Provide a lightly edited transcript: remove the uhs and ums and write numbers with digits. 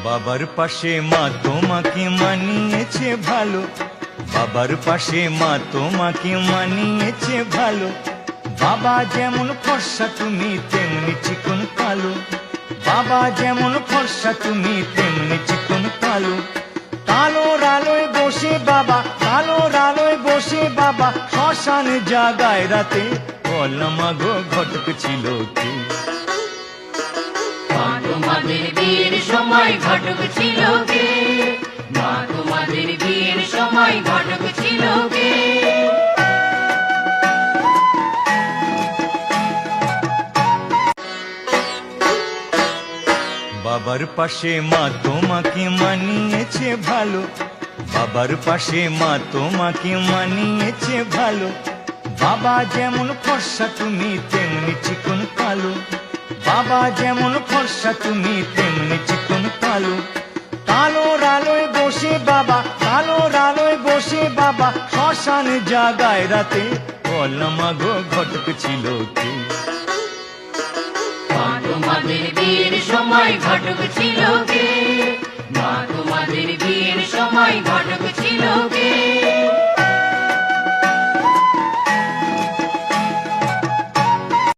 বাবার পাশে মা তোমাকে মানিয়েছে ভালো, বাবার পাশে মা তোমাকে মানিয়েছে ভালো। বাবা যেমন ফর্সা তুমি তেমনি চিকন কালো, বাবা যেমন ফর্সা তুমি তেমনি চিকন কালো। কালোর আলোয় বসে বাবা, কালোর আলোয় বসে বাবা শ্মশান জাগায় রাতে। বললাম গো ঘটক ছিল কে? মা তোমাদের বিয়ের সময় ঘটক ছিল কে? মা তোমাদের বিয়ের সময় ঘটক ছিল কে? বাবার পাশে মা তোমাকে মানিয়েছে ভালো, বাবার পাশে মা তোমাকে মানিয়েছে ভালো। বাবা যেমন ফর্সা তুমি তেমনি চিকন কালো, বাবা যেমন ফর্সা তুমি তেমনি চিকন কালো। কালোর আলোয় বসে বাবা, কালোর আলোয় বসে বাবা শ্মশান জাগায় রাতে। বললাম গো ঘটক ছিল কে? মা তোমাদের বিয়ের সময় ঘটক ছিল কে? মা তোমাদের বিয়ের সময় ঘটক ছিল কে?